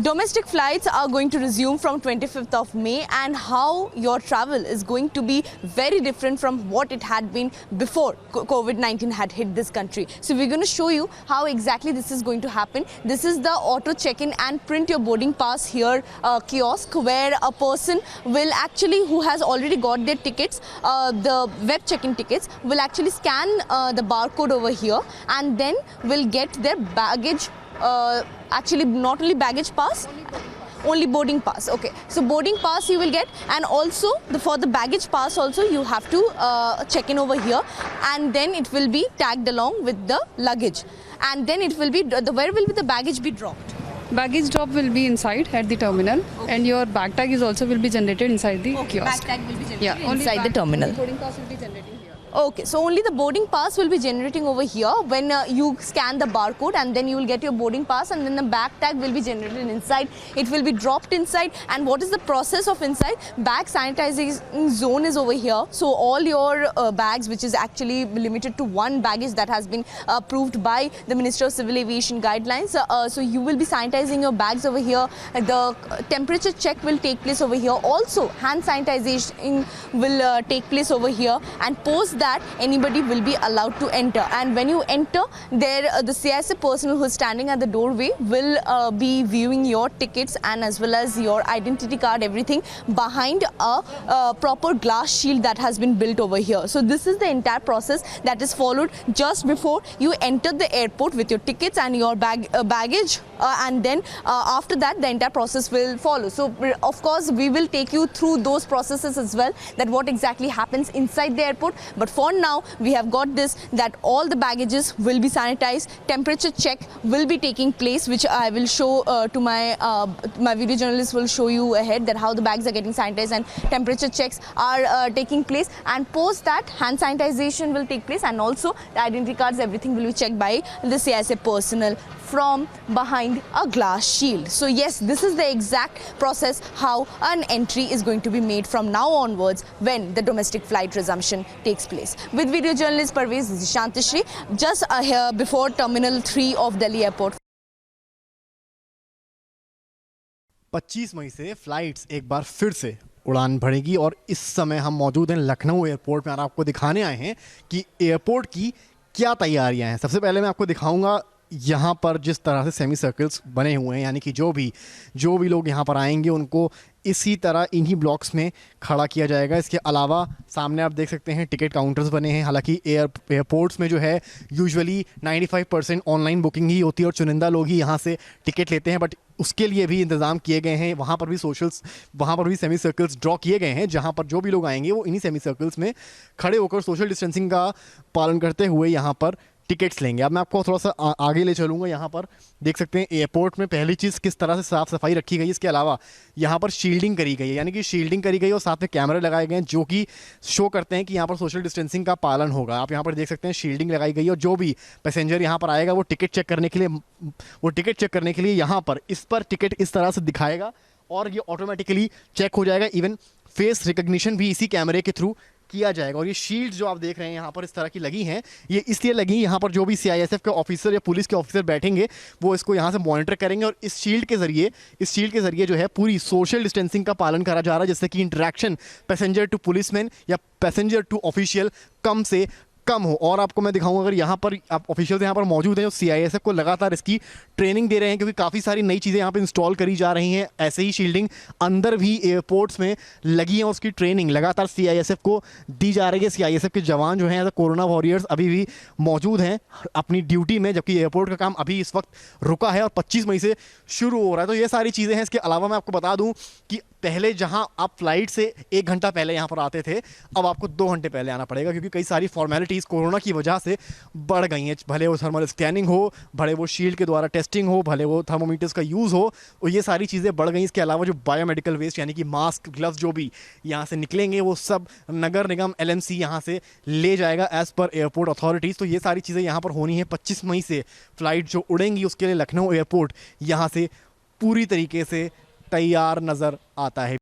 Domestic flights are going to resume from 25th of May, and how your travel is going to be very different from what it had been before COVID-19 had hit this country. So we're going to show you how exactly this is going to happen. This is the auto check-in and print your boarding pass here kiosk, where a person will actually, who has already got their tickets, the web check-in tickets, will actually scan the barcode over here and then will get their baggage. Actually, not only baggage pass, only boarding pass. Okay, so boarding pass you will get, and also for the baggage pass also you have to check in over here, and then it will be tagged along with the luggage, and then it will be where will the baggage be dropped? Baggage drop will be inside at the terminal, okay. And your bag tag is also will be generated inside the kiosk. Bag tag will be generated inside the terminal. Boarding pass will be generating here. Okay, so only the boarding pass will be generating over here when you scan the barcode, and then you will get your boarding pass, and then the bag tag will be generated inside. It will be dropped inside. And what is the process of inside? Bag sanitizing zone is over here. So all your bags, which is actually limited to one baggage that has been approved by the Minister of Civil Aviation guidelines. So you will be sanitizing your bags over here. The temperature check will take place over here. Also, hand sanitization will take place over here, and post that anybody will be allowed to enter. And when you enter there, the CISF personnel who is standing at the doorway will be viewing your tickets and as well as your identity card, everything behind a proper glass shield that has been built over here. So this is the entire process that is followed just before you enter the airport with your tickets and your baggage, and then after that the entire process will follow. So of course we will take you through those processes as well, that what exactly happens inside the airport. But for now, we have got this, that all the baggages will be sanitized, temperature check will be taking place, which I will show to my video journalist will show you ahead, that how the bags are getting sanitized and temperature checks are taking place, and post that hand sanitization will take place, and also the identity cards, everything will be checked by the CISF personnel from behind a glass shield. So yes, this is the exact process how an entry is going to be made from now onwards when the domestic flight resumption takes place. With video journalist Parvez, this is Shantishri, just here before Terminal 3 of Delhi Airport. 25 मई से flights एक बार फिर से उड़ान भरेगी, और इस समय हम मौजूद हैं लखनऊ एयरपोर्ट में और आपको दिखाने आए हैं कि एयरपोर्ट की क्या तैयारियां हैं। सबसे पहले मैं आपको दिखाऊंगा यहाँ पर जिस तरह से सेमी सर्कल्स बने हुए हैं, यानी कि जो भी लोग यहाँ पर आएंगे उनको इसी तरह इन्हीं ब्लॉक्स में खड़ा किया जाएगा। इसके अलावा सामने आप देख सकते हैं टिकट काउंटर्स बने हैं। हालांकि एयरपोर्ट्स में जो है यूजुअली 95% ऑनलाइन बुकिंग ही होती है और चुनिंदा लोग ही यहाँ से टिकट लेते हैं, बट उसके लिए भी इंतज़ाम किए गए हैं। वहाँ पर भी सेमी सर्कल्स ड्रॉ किए गए हैं, जहाँ पर जो भी लोग आएंगे वो इन्हीं सेमी सर्कल्स में खड़े होकर सोशल डिस्टेंसिंग का पालन करते हुए यहाँ पर टिकट्स लेंगे। अब मैं आपको थोड़ा सा आगे ले चलूँगा। यहाँ पर देख सकते हैं एयरपोर्ट में पहली चीज़ किस तरह से साफ़ सफाई रखी गई है। इसके अलावा यहाँ पर शील्डिंग करी गई है, यानी कि शील्डिंग करी गई और साथ में कैमरे लगाए गए हैं जो कि शो करते हैं कि यहाँ पर सोशल डिस्टेंसिंग का पालन होगा। आप यहाँ पर देख सकते हैं शील्डिंग लगाई गई है, और जो भी पैसेंजर यहाँ पर आएगा वो टिकट चेक करने के लिए यहाँ पर इस पर टिकट इस तरह से दिखाएगा और ये ऑटोमेटिकली चेक हो जाएगा। इवन फेस रिकग्निशन भी इसी कैमरे के थ्रू किया जाएगा। और ये शील्ड जो आप देख रहे हैं यहाँ पर इस तरह की लगी हैं, ये इसलिए लगी, यहाँ पर जो भी CISF के ऑफिसर या पुलिस के ऑफिसर बैठेंगे वो इसको यहाँ से मॉनिटर करेंगे, और इस शील्ड के ज़रिए जो है पूरी सोशल डिस्टेंसिंग का पालन करा जा रहा है, जिससे कि इंटरेक्शन पैसेंजर टू पुलिसमैन या पैसेंजर टू ऑफिशियल कम से कम हो। और आपको मैं दिखाऊंगा, अगर यहाँ पर आप ऑफिशियल्स यहाँ पर मौजूद हैं जो CISF को लगातार इसकी ट्रेनिंग दे रहे हैं, क्योंकि काफ़ी सारी नई चीज़ें यहाँ पे इंस्टॉल करी जा रही हैं। ऐसे ही शील्डिंग अंदर भी एयरपोर्ट्स में लगी है, उसकी ट्रेनिंग लगातार CISF को दी जा रही है। CISF के जवान जो हैं एज कोरोना वॉरियर्स अभी भी मौजूद हैं अपनी ड्यूटी में, जबकि एयरपोर्ट का काम अभी इस वक्त रुका है और 25 मई से शुरू हो रहा है। तो ये सारी चीज़ें हैं। इसके अलावा मैं आपको बता दूँ कि पहले जहां आप फ्लाइट से 1 घंटा पहले यहां पर आते थे, अब आपको 2 घंटे पहले आना पड़ेगा, क्योंकि कई सारी फॉर्मेलिटीज़ कोरोना की वजह से बढ़ गई हैं। भले वो थर्मल स्कैनिंग हो, भले वो शील्ड के द्वारा टेस्टिंग हो, भले वो थर्मोमीटर्स का यूज़ हो, और ये सारी चीज़ें बढ़ गई। इसके अलावा जो बायोमेडिकल वेस्ट यानी कि मास्क, ग्लव्स जो भी यहाँ से निकलेंगे वो सब नगर निगम LMC यहाँ से ले जाएगा एज़ पर एयरपोर्ट अथॉरिटीज़। तो ये सारी चीज़ें यहाँ पर होनी है। 25 मई से फ़्लाइट जो उड़ेंगी उसके लिए लखनऊ एयरपोर्ट यहाँ से पूरी तरीके से तैयार नज़र आता है।